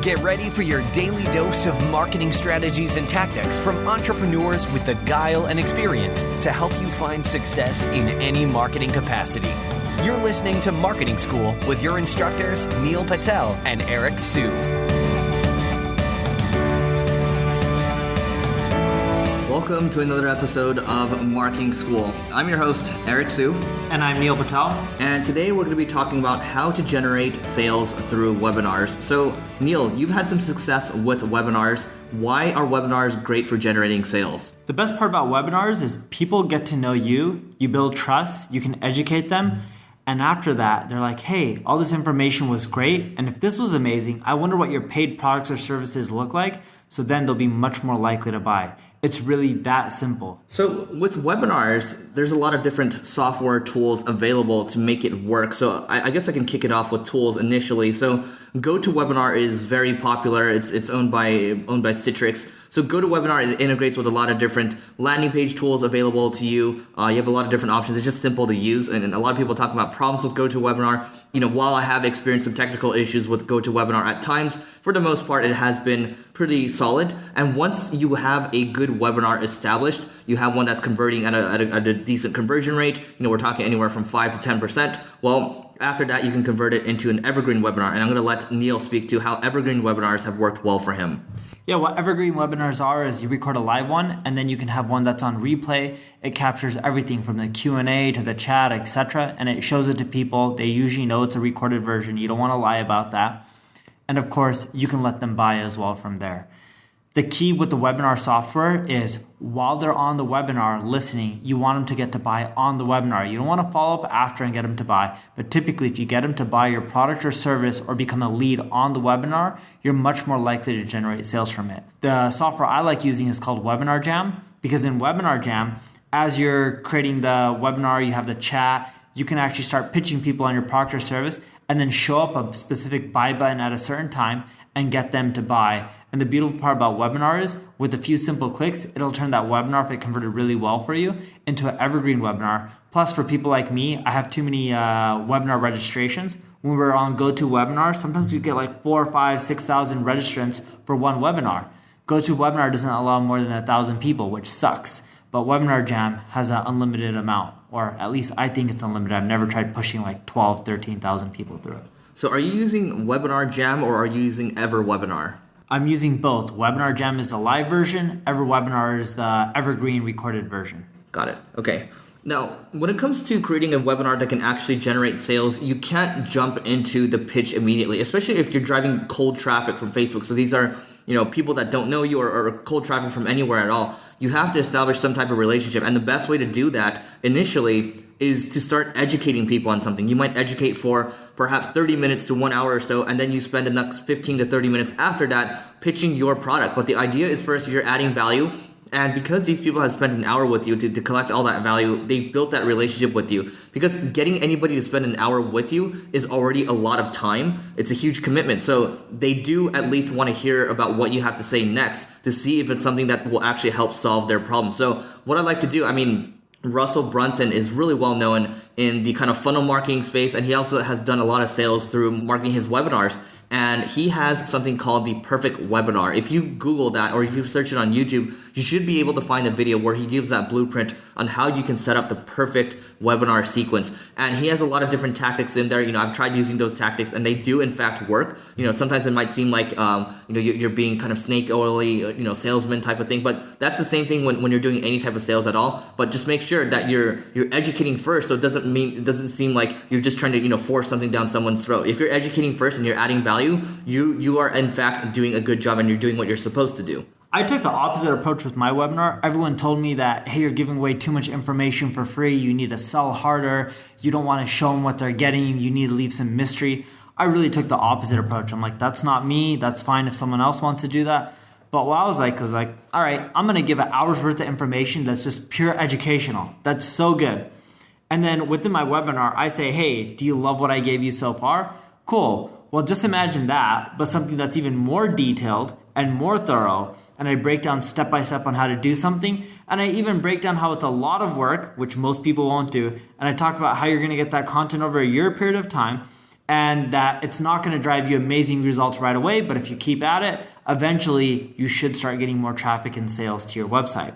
Get ready for your daily dose of marketing strategies and tactics from entrepreneurs with the guile and experience to help you find success in any marketing capacity. You're listening to Marketing School with your instructors, Neil Patel and Eric Sue. Welcome to another episode of Marketing School. I'm your host, Eric Sue. And I'm Neil Patel. And today we're going to be talking about how to generate sales through webinars. So, Neil, you've had some success with webinars. Why are webinars great for generating sales? The best part about webinars is people get to know you, you build trust, you can educate them, and after that, they're like, hey, all this information was great, and if this was amazing, I wonder what your paid products or services look like, so then they'll be much more likely to buy. It's really that simple. So with webinars, there's a lot of different software tools available to make it work. So I guess I can kick it off with tools initially. So GoToWebinar is very popular. It's owned by Citrix. So GoToWebinar, it integrates with a lot of different landing page tools available to you. You have a lot of different options. It's just simple to use. And a lot of people talk about problems with GoToWebinar. You know, while I have experienced some technical issues with GoToWebinar at times, for the most part, it has been pretty solid. And once you have a good webinar established, you have one that's converting at a decent conversion rate. You know, we're talking anywhere from 5 to 10%. Well, after that, you can convert it into an evergreen webinar. And I'm going to let Neil speak to how evergreen webinars have worked well for him. Yeah, what evergreen webinars are is you record a live one, and then you can have one that's on replay. It captures everything from the Q&A to the chat, etc., and it shows it to people. They usually know it's a recorded version. You don't want to lie about that. And of course, you can let them buy as well from there. The key with the webinar software is while they're on the webinar listening, you want them to get to buy on the webinar. You don't want to follow up after and get them to buy. But typically, if you get them to buy your product or service or become a lead on the webinar, you're much more likely to generate sales from it. The software I like using is called Webinar Jam, because in Webinar Jam, as you're creating the webinar, you have the chat, you can actually start pitching people on your product or service and then show up a specific buy button at a certain time and get them to buy. And the beautiful part about webinar is with a few simple clicks, it'll turn that webinar, if it converted really well for you, into an evergreen webinar. Plus, for people like me, I have too many webinar registrations. When we're on GoToWebinar, sometimes we get like 4,000, 5,000, 6,000 registrants for one webinar. GoToWebinar doesn't allow more than 1,000 people, which sucks. But Webinar Jam has an unlimited amount, or at least I think it's unlimited. I've never tried pushing like 12,000, 13,000 people through it. So are you using Webinar Jam or are you using EverWebinar? I'm using both. Webinar Jam is the live version. EverWebinar is the evergreen recorded version. Got it. Okay. Now, when it comes to creating a webinar that can actually generate sales, you can't jump into the pitch immediately, especially if you're driving cold traffic from Facebook. So these are, people that don't know you or cold traffic from anywhere at all. You have to establish some type of relationship. And the best way to do that initially is to start educating people on something. You might educate for perhaps 30 minutes to 1 hour or so, and then you spend the next 15 to 30 minutes after that pitching your product. But the idea is first you're adding value. And because these people have spent an hour with you to collect all that value, they've built that relationship with you. Because getting anybody to spend an hour with you is already a lot of time. It's a huge commitment. So they do at least want to hear about what you have to say next to see if it's something that will actually help solve their problem. So what I like to do, Russell Brunson is really well known in the kind of funnel marketing space, and he also has done a lot of sales through marketing his webinars. And he has something called the perfect webinar. If you Google that or if you search it on YouTube, you should be able to find a video where he gives that blueprint on how you can set up the perfect webinar sequence. And he has a lot of different tactics in there. I've tried using those tactics and they do in fact work. Sometimes it might seem like, you're being kind of snake oily, salesman type of thing, but that's the same thing when you're doing any type of sales at all. But just make sure that you're educating first. So it doesn't seem like you're just trying to, force something down someone's throat. If you're educating first and you're adding value, you are in fact doing a good job and you're doing what you're supposed to do. I took the opposite approach with my webinar. Everyone told me that, hey, you're giving away too much information for free. You need to sell harder. You don't want to show them what they're getting. You need to leave some mystery. I really took the opposite approach. I'm like, that's not me. That's fine if someone else wants to do that. But what I was like, all right, I'm going to give an hour's worth of information that's just pure educational. That's so good. And then within my webinar, I say, hey, do you love what I gave you so far? Cool. Well, just imagine that, but something that's even more detailed and more thorough. And I break down step by step on how to do something. And I even break down how it's a lot of work, which most people won't do. And I talk about how you're going to get that content over a year period of time. and that it's not going to drive you amazing results right away, but if you keep at it, eventually you should start getting more traffic and sales to your website.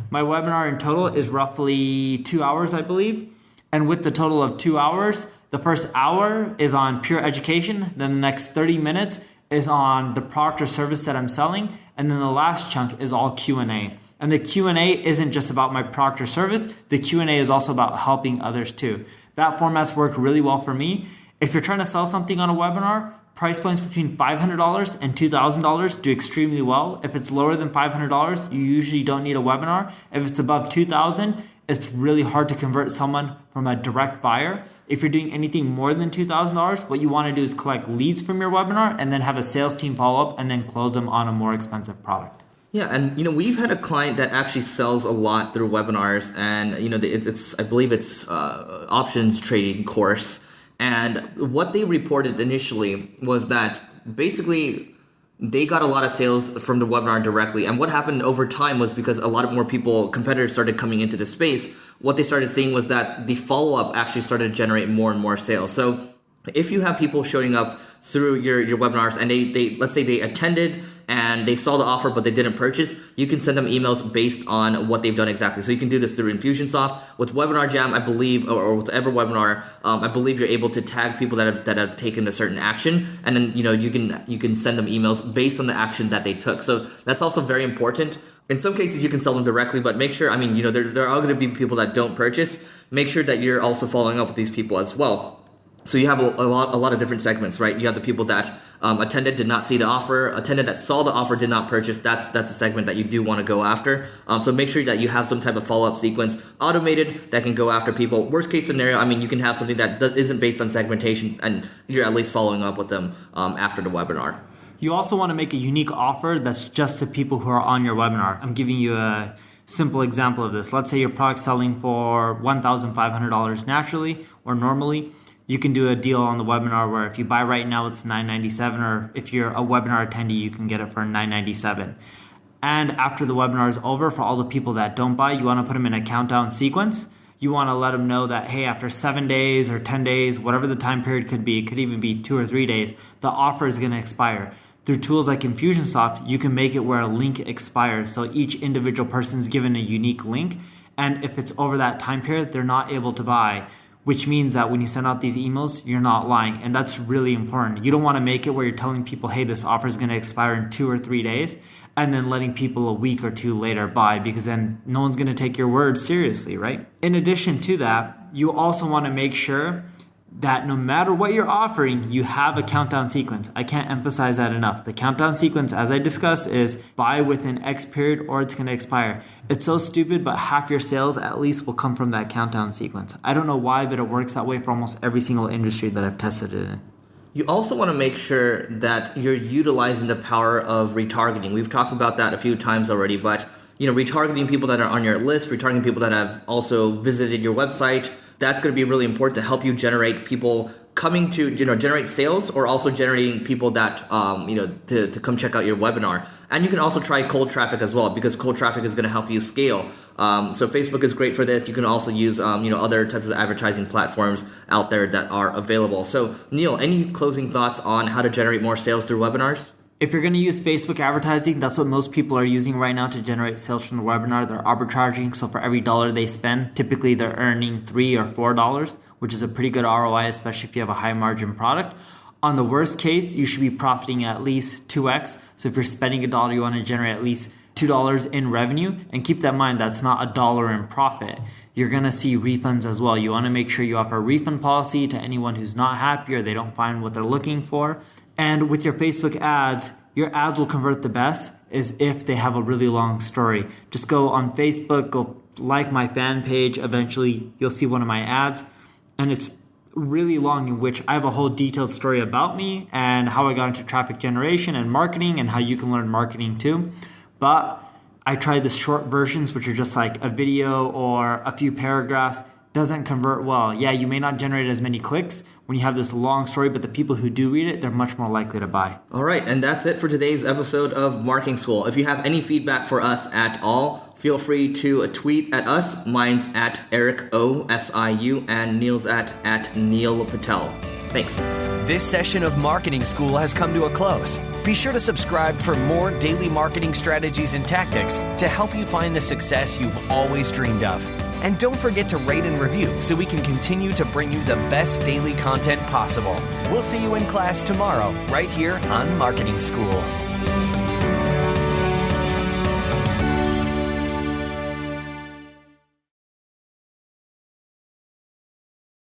My webinar in total is roughly 2 hours, I believe. And with the total of 2 hours, the first hour is on pure education. Then the next 30 minutes is on the product or service that I'm selling. And then the last chunk is all Q&A. And the Q&A isn't just about my product or service. The Q&A is also about helping others too. That format's worked really well for me. If you're trying to sell something on a webinar, price points between $500 and $2,000 do extremely well. If it's lower than $500, you usually don't need a webinar. If it's above $2,000, it's really hard to convert someone from a direct buyer. If you're doing anything more than $2,000, what you want to do is collect leads from your webinar and then have a sales team follow up and then close them on a more expensive product. Yeah, and we've had a client that actually sells a lot through webinars, and it's I believe it's options trading course. And what they reported initially was that basically they got a lot of sales from the webinar directly. And what happened over time was because a lot of more competitors started coming into the space, what they started seeing was that the follow-up actually started to generate more and more sales. So if you have people showing up through your webinars and they let's say they attended and they saw the offer but they didn't purchase, you can send them emails based on what they've done exactly. So you can do this through Infusionsoft. With Webinar Jam, I believe, or with every webinar, I believe you're able to tag people that have taken a certain action, and then you can send them emails based on the action that they took. So that's also very important. In some cases, you can sell them directly, but make sure, there are going to be people that don't purchase. Make sure that you're also following up with these people as well. So you have a lot of different segments, right? You have the people that attended, did not see the offer, attended that saw the offer, did not purchase. That's a segment that you do want to go after. So make sure that you have some type of follow-up sequence automated that can go after people. Worst case scenario, you can have something that isn't based on segmentation and you're at least following up with them after the webinar. You also want to make a unique offer that's just to people who are on your webinar. I'm giving you a simple example of this. Let's say your product's selling for $1,500 naturally or normally. You can do a deal on the webinar where if you buy right now, it's $997, or if you're a webinar attendee, you can get it for $997. And after the webinar is over, for all the people that don't buy, you want to put them in a countdown sequence. You want to let them know that, hey, after 7 days or 10 days, whatever the time period could be, it could even be 2 or 3 days, the offer is going to expire. Through tools like Infusionsoft, you can make it where a link expires. So each individual person is given a unique link. And if it's over that time period, they're not able to buy, which means that when you send out these emails, you're not lying. And that's really important. You don't want to make it where you're telling people, hey, this offer is going to expire in 2 or 3 days, and then letting people a week or two later buy, because then no one's going to take your word seriously, right? In addition to that, you also want to make sure that no matter what you're offering, you have a countdown sequence. I can't emphasize that enough. The countdown sequence, as I discussed, is buy within X period or it's going to expire. It's so stupid, but half your sales at least will come from that countdown sequence. I don't know why, but it works that way for almost every single industry that I've tested it in. You also want to make sure that you're utilizing the power of retargeting. We've talked about that a few times already, but retargeting people that are on your list, retargeting people that have also visited your website, that's going to be really important to help you generate people coming to, generate sales, or also generating people that, to come check out your webinar. And you can also try cold traffic as well, because cold traffic is going to help you scale. So Facebook is great for this. You can also use, other types of advertising platforms out there that are available. So Neil, any closing thoughts on how to generate more sales through webinars? If you're going to use Facebook advertising, that's what most people are using right now to generate sales from the webinar. They're arbitraging. So for every dollar they spend, typically they're earning $3 or $4, which is a pretty good ROI, especially if you have a high margin product. On the worst case, you should be profiting at least 2x. So if you're spending $1, you want to generate at least $2 in revenue. And keep that in mind, that's not $1 in profit. You're going to see refunds as well. You want to make sure you offer a refund policy to anyone who's not happy or they don't find what they're looking for. And with your Facebook ads, your ads will convert the best is if they have a really long story. Just go on Facebook, go like my fan page. Eventually, you'll see one of my ads. And it's really long, in which I have a whole detailed story about me and how I got into traffic generation and marketing and how you can learn marketing too. But I tried the short versions, which are just like a video or a few paragraphs. Doesn't convert well. Yeah, you may not generate as many clicks when you have this long story, but the people who do read it, they're much more likely to buy. All right, and that's it for today's episode of Marketing School. If you have any feedback for us at all, feel free to tweet at us. Mine's at Eric O, SIU, and Neil's at Neil Patel. Thanks. This session of Marketing School has come to a close. Be sure to subscribe for more daily marketing strategies and tactics to help you find the success you've always dreamed of. And don't forget to rate and review so we can continue to bring you the best daily content possible. We'll see you in class tomorrow, right here on Marketing School.